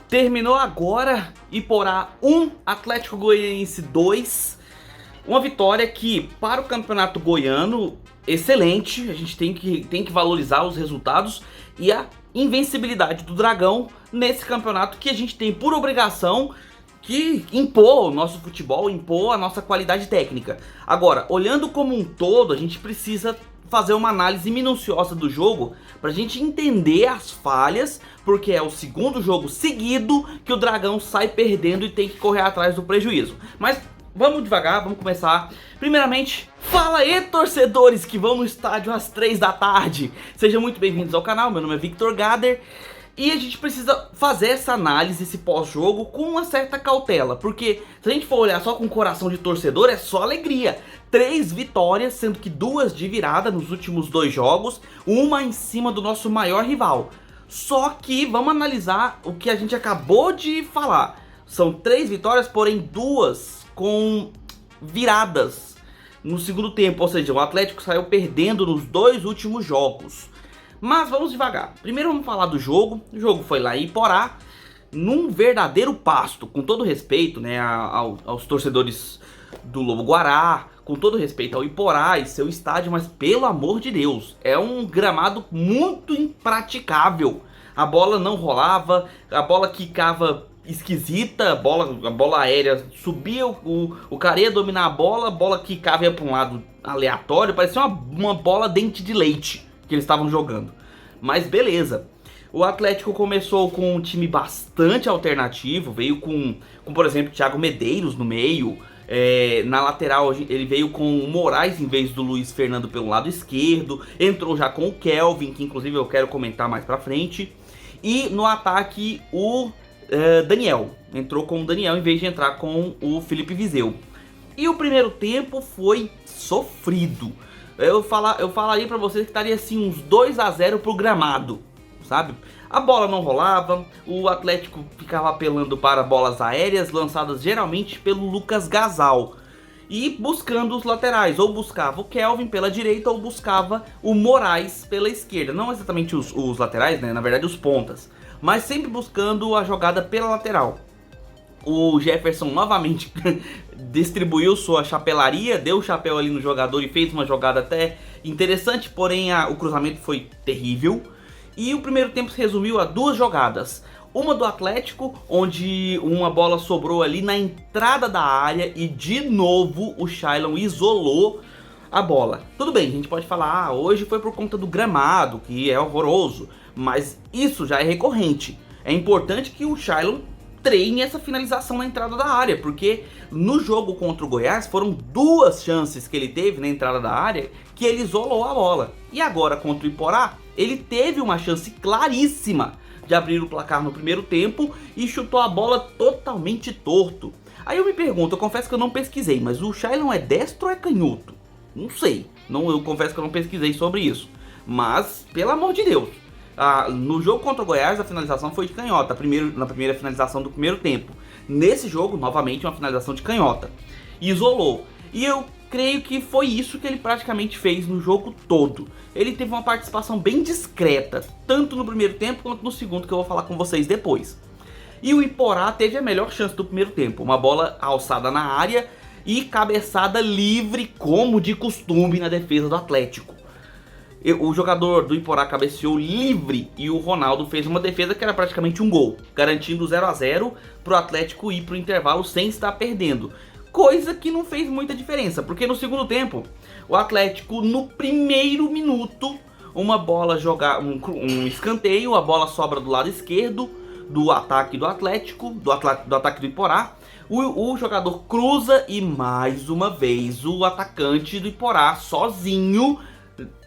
Terminou agora, Iporá 1, Atlético Goianiense 2. Uma vitória que, para o campeonato goiano, excelente. A gente tem que valorizar os resultados e a invencibilidade do Dragão nesse campeonato que a gente tem por obrigação que impor o nosso futebol, impor a nossa qualidade técnica. Agora, olhando como um todo, a gente precisa fazer uma análise minuciosa do jogo pra gente entender as falhas, porque é o segundo jogo seguido que o Dragão sai perdendo e tem que correr atrás do prejuízo. Mas vamos devagar, vamos começar. Primeiramente, fala aí, torcedores que vão no estádio às 3 da tarde. Sejam muito bem-vindos ao canal, meu nome é Victor Gader. E a gente precisa fazer essa análise, esse pós-jogo, com uma certa cautela. Porque se a gente for olhar só com o coração de torcedor, é só alegria. 3 vitórias, sendo que 2 de virada nos últimos 2 jogos. Uma em cima do nosso maior rival. Só que vamos analisar o que a gente acabou de falar. São 3 vitórias, porém 2 com viradas no segundo tempo. Ou seja, o Atlético saiu perdendo nos 2 últimos jogos. Mas vamos devagar. Primeiro vamos falar do jogo. O jogo foi lá em Iporá, num verdadeiro pasto. Com todo respeito, né, aos torcedores do Lobo-Guará, com todo respeito ao Iporá e seu estádio, mas pelo amor de Deus, é um gramado muito impraticável. A bola não rolava, a bola quicava esquisita, a bola aérea subia, o cara ia dominar a bola quicava e ia para um lado aleatório, parecia uma bola dente de leite que eles estavam jogando. Mas beleza. O Atlético começou com um time bastante alternativo. Veio com por exemplo, Thiago Medeiros no meio. Na lateral ele veio com o Moraes em vez do Luiz Fernando pelo lado esquerdo. Entrou já com o Kelvin, que inclusive eu quero comentar mais pra frente. E no ataque o Daniel. Entrou com o Daniel em vez de entrar com o Felipe Viseu. E o primeiro tempo foi sofrido. Eu falaria pra vocês que estaria assim uns 2-0 pro gramado, sabe? A bola não rolava, o Atlético ficava apelando para bolas aéreas lançadas geralmente pelo Lucas Gasal. E buscando os laterais, ou buscava o Kelvin pela direita ou buscava o Moraes pela esquerda. Não exatamente os laterais, né? Na verdade os pontas, mas sempre buscando a jogada pela lateral. O Jefferson novamente distribuiu sua chapelaria, deu o chapéu ali no jogador e fez uma jogada até interessante, porém o cruzamento foi terrível. E o primeiro tempo se resumiu a 2 jogadas. Uma do Atlético, onde uma bola sobrou ali na entrada da área e de novo o Shailon isolou a bola. Tudo bem, a gente pode falar, hoje foi por conta do gramado, que é horroroso, mas isso já é recorrente. É importante que o Shailon treine essa finalização na entrada da área, porque no jogo contra o Goiás foram 2 chances que ele teve na entrada da área que ele isolou a bola. E agora contra o Iporá, ele teve uma chance claríssima de abrir o placar no primeiro tempo e chutou a bola totalmente torto. Aí eu me pergunto, eu confesso que eu não pesquisei, mas o Shailon é destro ou é canhoto? Não sei, eu confesso que eu não pesquisei sobre isso, mas pelo amor de Deus. No jogo contra o Goiás a finalização foi de canhota, na primeira finalização do primeiro tempo. Nesse jogo, novamente, uma finalização de canhota. Isolou. E eu creio que foi isso que ele praticamente fez no jogo todo. Ele teve uma participação bem discreta, tanto no primeiro tempo quanto no segundo, que eu vou falar com vocês depois. E o Iporá teve a melhor chance do primeiro tempo, uma bola alçada na área e cabeçada livre, como de costume, na defesa do Atlético. O jogador do Iporá cabeceou livre e o Ronaldo fez uma defesa que era praticamente um gol, garantindo 0-0 para o Atlético ir para o intervalo sem estar perdendo. Coisa que não fez muita diferença, porque no segundo tempo, o Atlético no primeiro minuto, uma bola um escanteio, a bola sobra do lado esquerdo do ataque do Atlético, do ataque do Iporá. O jogador cruza e mais uma vez o atacante do Iporá sozinho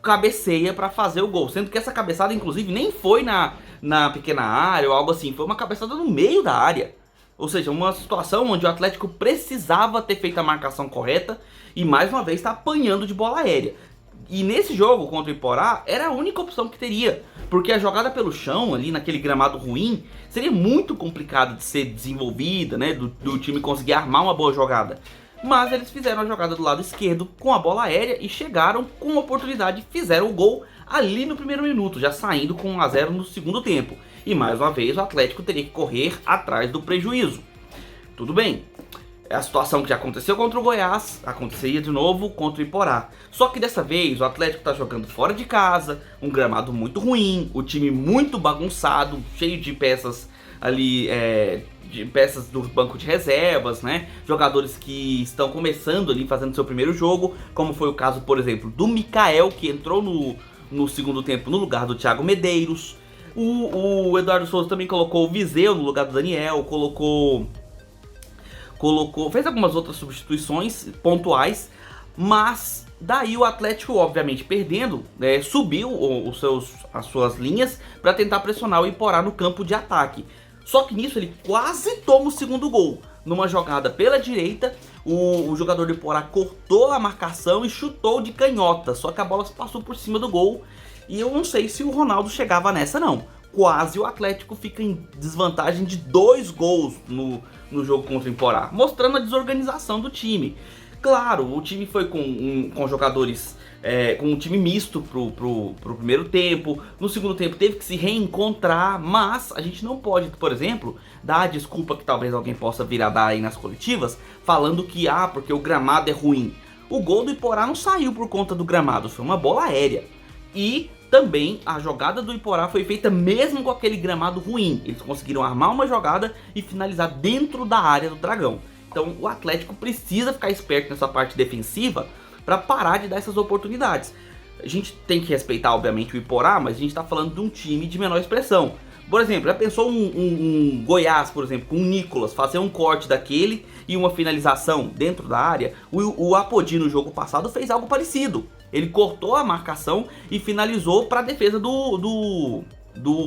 cabeceia para fazer o gol, sendo que essa cabeçada inclusive nem foi na pequena área ou algo assim, foi uma cabeçada no meio da área. Ou seja, uma situação onde o Atlético precisava ter feito a marcação correta e mais uma vez está apanhando de bola aérea. E nesse jogo contra o Iporá era a única opção que teria, porque a jogada pelo chão ali naquele gramado ruim seria muito complicado de ser desenvolvida, né, do time conseguir armar uma boa jogada. Mas eles fizeram a jogada do lado esquerdo com a bola aérea e chegaram com a oportunidade, fizeram o gol ali no primeiro minuto, já saindo com 1-0 no segundo tempo. e mais uma vez o Atlético teria que correr atrás do prejuízo. Tudo bem, é a situação que já aconteceu contra o Goiás, aconteceria de novo contra o Iporá. Só que dessa vez o Atlético está jogando fora de casa, um gramado muito ruim, o time muito bagunçado, cheio de peças ali, de peças do banco de reservas, né? Jogadores que estão começando ali, fazendo seu primeiro jogo, como foi o caso, por exemplo, do Mikael, que entrou no segundo tempo no lugar do Thiago Medeiros. O Eduardo Souza também colocou o Viseu no lugar do Daniel, fez algumas outras substituições pontuais, mas daí o Atlético, obviamente perdendo, subiu as suas linhas para tentar pressionar o Iporá no campo de ataque. Só que nisso ele quase toma o segundo gol. Numa jogada pela direita, o jogador do Iporá cortou a marcação e chutou de canhota, só que a bola passou por cima do gol e eu não sei se o Ronaldo chegava nessa não. Quase o Atlético fica em desvantagem de 2 gols no jogo contra o Iporá, mostrando a desorganização do time. Claro, o time foi com jogadores, com um time misto pro primeiro tempo. No segundo tempo teve que se reencontrar, mas a gente não pode, por exemplo, dar a desculpa que talvez alguém possa vir a dar aí nas coletivas, falando que, porque o gramado é ruim. O gol do Iporá não saiu por conta do gramado, foi uma bola aérea. E também a jogada do Iporá foi feita mesmo com aquele gramado ruim. Eles conseguiram armar uma jogada e finalizar dentro da área do Dragão. Então o Atlético precisa ficar esperto nessa parte defensiva para parar de dar essas oportunidades. A gente tem que respeitar, obviamente, o Iporá, mas a gente está falando de um time de menor expressão. Por exemplo, já pensou um Goiás, por exemplo, com o Nicolas, fazer um corte daquele e uma finalização dentro da área? O Apodi no jogo passado fez algo parecido. Ele cortou a marcação e finalizou para a defesa do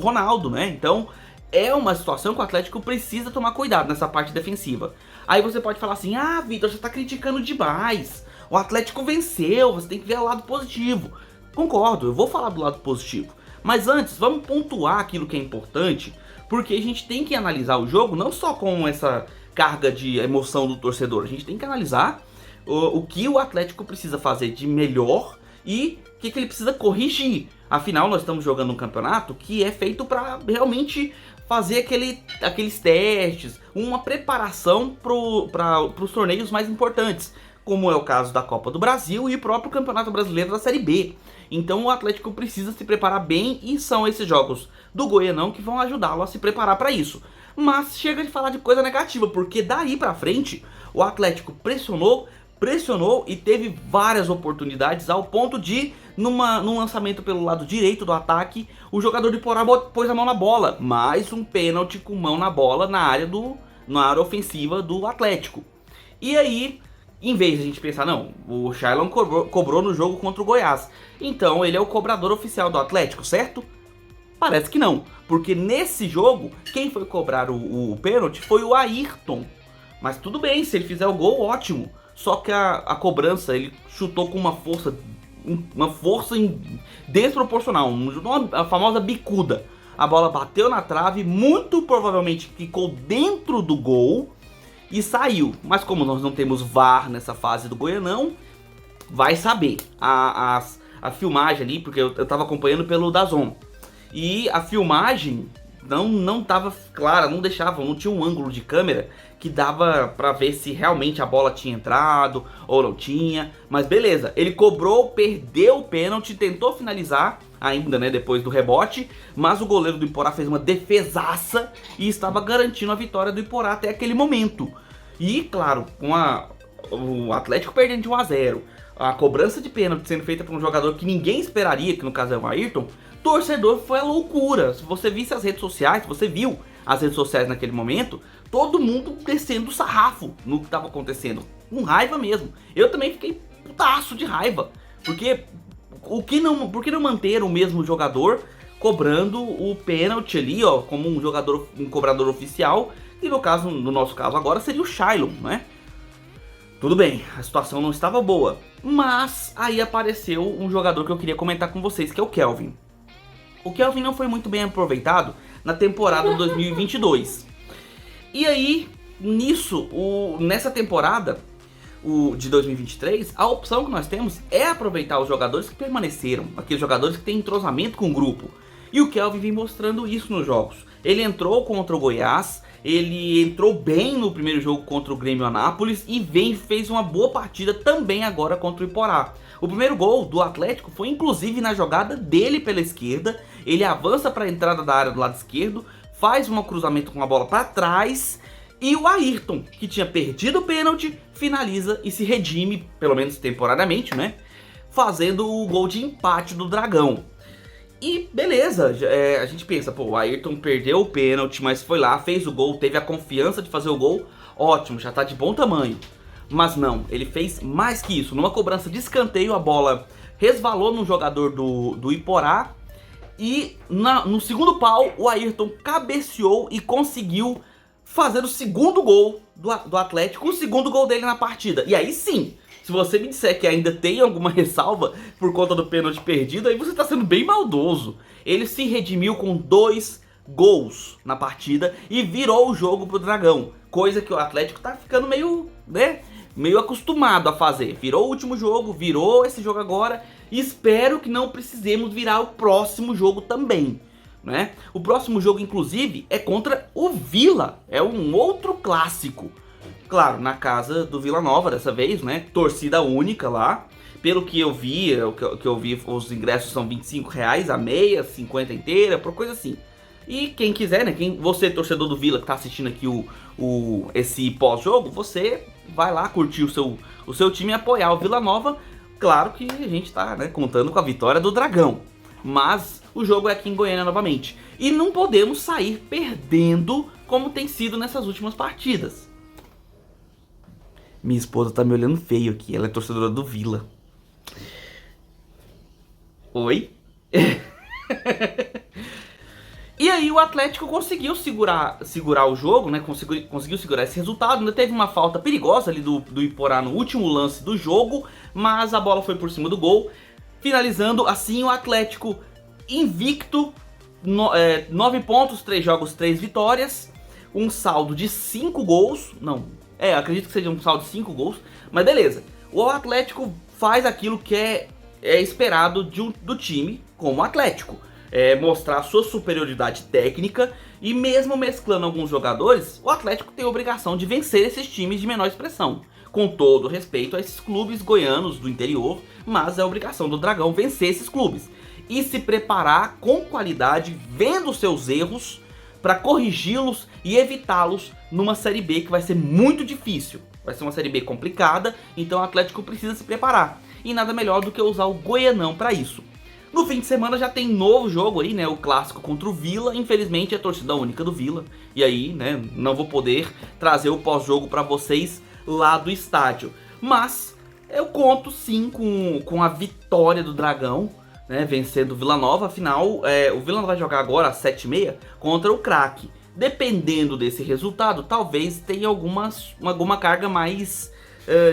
Ronaldo, né? Então é uma situação que o Atlético precisa tomar cuidado nessa parte defensiva. Aí você pode falar assim, Vitor, você está criticando demais. O Atlético venceu, você tem que ver o lado positivo. Concordo, eu vou falar do lado positivo. Mas antes, vamos pontuar aquilo que é importante, porque a gente tem que analisar o jogo não só com essa carga de emoção do torcedor. A gente tem que analisar o que o Atlético precisa fazer de melhor e o que ele precisa corrigir. Afinal, nós estamos jogando um campeonato que é feito para realmente fazer aqueles testes, uma preparação para os torneios mais importantes, como é o caso da Copa do Brasil e o próprio Campeonato Brasileiro da Série B. Então o Atlético precisa se preparar bem e são esses jogos do Goianão que vão ajudá-lo a se preparar para isso. Mas chega de falar de coisa negativa, porque daí para frente o Atlético pressionou e teve várias oportunidades ao ponto de, num lançamento pelo lado direito do ataque, o jogador de Iporá pôs a mão na bola. Mais um pênalti com mão na bola na área ofensiva do Atlético. E aí, em vez de a gente pensar, não, o Shailon cobrou no jogo contra o Goiás, então ele é o cobrador oficial do Atlético, certo? Parece que não, porque nesse jogo, quem foi cobrar o pênalti foi o Ayrton. Mas tudo bem, se ele fizer o gol, ótimo. Só que a cobrança, ele chutou com uma força desproporcional, a famosa bicuda. A bola bateu na trave, muito provavelmente ficou dentro do gol e saiu. Mas como nós não temos VAR nessa fase do Goianão, vai saber. A filmagem ali, porque eu tava acompanhando pelo DAZN, e a filmagem não tava clara, não tinha um ângulo de câmera que dava pra ver se realmente a bola tinha entrado ou não tinha. Mas beleza, ele cobrou, perdeu o pênalti, tentou finalizar ainda, né, depois do rebote, mas o goleiro do Iporá fez uma defesaça e estava garantindo a vitória do Iporá até aquele momento. E claro, com o Atlético perdendo de 1-0, a cobrança de pênalti sendo feita por um jogador que ninguém esperaria, que no caso é o Ayrton, torcedor, foi a loucura. Se você visse as redes sociais, se você viu as redes sociais naquele momento, todo mundo descendo o sarrafo no que estava acontecendo, com raiva mesmo. Eu também fiquei putaço de raiva, porque por que não manter o mesmo jogador cobrando o pênalti ali, ó, como um cobrador oficial, e no nosso caso agora seria o Shailon, né? Tudo bem, a situação não estava boa, mas aí apareceu um jogador que eu queria comentar com vocês, que é o Kelvin. O Kelvin não foi muito bem aproveitado na temporada 2022. E aí, nessa temporada de 2023, a opção que nós temos é aproveitar os jogadores que permaneceram, aqueles jogadores que têm entrosamento com o grupo. E o Kelvin vem mostrando isso nos jogos. Ele entrou contra o Goiás, ele entrou bem no primeiro jogo contra o Grêmio Anápolis e fez uma boa partida também agora contra o Iporá. O primeiro gol do Atlético foi inclusive na jogada dele pela esquerda. Ele avança para a entrada da área do lado esquerdo, faz um cruzamento com a bola para trás e o Ayrton, que tinha perdido o pênalti, finaliza e se redime, pelo menos temporariamente, né? Fazendo o gol de empate do Dragão. E beleza, a gente pensa, pô, o Ayrton perdeu o pênalti, mas foi lá, fez o gol, teve a confiança de fazer o gol, ótimo, já tá de bom tamanho. Mas não, ele fez mais que isso. Numa cobrança de escanteio, a bola resvalou no jogador do Iporá e no segundo pau, o Ayrton cabeceou e conseguiu fazer o segundo gol do Atlético, o segundo gol dele na partida. E aí sim, se você me disser que ainda tem alguma ressalva por conta do pênalti perdido, aí você tá sendo bem maldoso. Ele se redimiu com 2 gols na partida e virou o jogo pro Dragão. Coisa que o Atlético tá ficando meio, né, meio acostumado a fazer. Virou o último jogo, virou esse jogo agora. E espero que não precisemos virar o próximo jogo também, né? O próximo jogo, inclusive, é contra o Vila. É um outro clássico. Claro, na casa do Vila Nova dessa vez, né? Torcida única lá. Pelo que eu vi, os ingressos são R$25 a meia, 50 inteira, por coisa assim. E quem quiser, né? Você, torcedor do Vila, que tá assistindo aqui esse pós-jogo, você vai lá curtir o seu time e apoiar o Vila Nova. Claro que a gente tá, né, contando com a vitória do Dragão. Mas o jogo é aqui em Goiânia novamente. E não podemos sair perdendo como tem sido nessas últimas partidas. Minha esposa tá me olhando feio aqui, ela é torcedora do Vila. Oi? E aí o Atlético conseguiu segurar o jogo, né? Conseguiu segurar esse resultado. Ainda teve uma falta perigosa ali do Iporá no último lance do jogo, mas a bola foi por cima do gol, finalizando assim o Atlético invicto, 9 pontos, 3 jogos, 3 vitórias, um saldo de 5 gols, acredito que seja um saldo de 5 gols, mas beleza. O Atlético faz aquilo que é esperado do time como Atlético. Mostrar sua superioridade técnica e mesmo mesclando alguns jogadores, o Atlético tem a obrigação de vencer esses times de menor expressão. Com todo respeito a esses clubes goianos do interior, mas é a obrigação do Dragão vencer esses clubes. E se preparar com qualidade, vendo seus erros, para corrigi-los e evitá-los numa Série B que vai ser muito difícil. Vai ser uma Série B complicada, então o Atlético precisa se preparar. E nada melhor do que usar o Goianão para isso. No fim de semana já tem novo jogo aí, né, o clássico contra o Vila. Infelizmente é a torcida única do Vila. E aí, né, não vou poder trazer o pós-jogo para vocês lá do estádio. Mas eu conto sim com a vitória do Dragão, né, vencendo o Vila Nova. Afinal, o Vila Nova vai jogar agora às 7h30 contra o Craque. Dependendo desse resultado, talvez tenha alguma carga mais,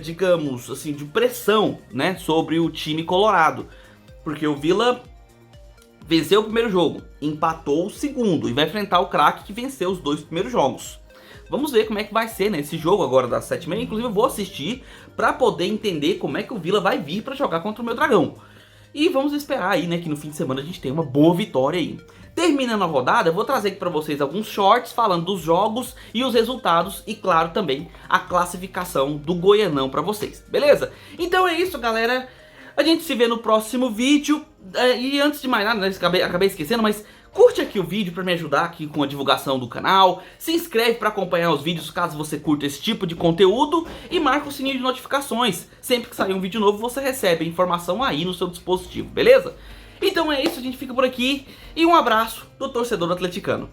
digamos assim, de pressão, né, sobre o time colorado. Porque o Vila venceu o primeiro jogo, empatou o segundo e vai enfrentar o Craque que venceu os 2 primeiros jogos. Vamos ver como é que vai ser, né, esse jogo agora das 7h30. Inclusive eu vou assistir para poder entender como é que o Vila vai vir para jogar contra o meu Dragão. E vamos esperar aí, né, que no fim de semana a gente tenha uma boa vitória aí. Terminando a rodada, eu vou trazer aqui para vocês alguns shorts falando dos jogos e os resultados e, claro, também a classificação do Goianão para vocês, beleza? Então é isso, galera. A gente se vê no próximo vídeo. E antes de mais nada, né, acabei esquecendo, mas curte aqui o vídeo para me ajudar aqui com a divulgação do canal. Se inscreve para acompanhar os vídeos caso você curta esse tipo de conteúdo. E marca o sininho de notificações. Sempre que sair um vídeo novo você recebe a informação aí no seu dispositivo, beleza? Então é isso, a gente fica por aqui. E um abraço do torcedor atleticano.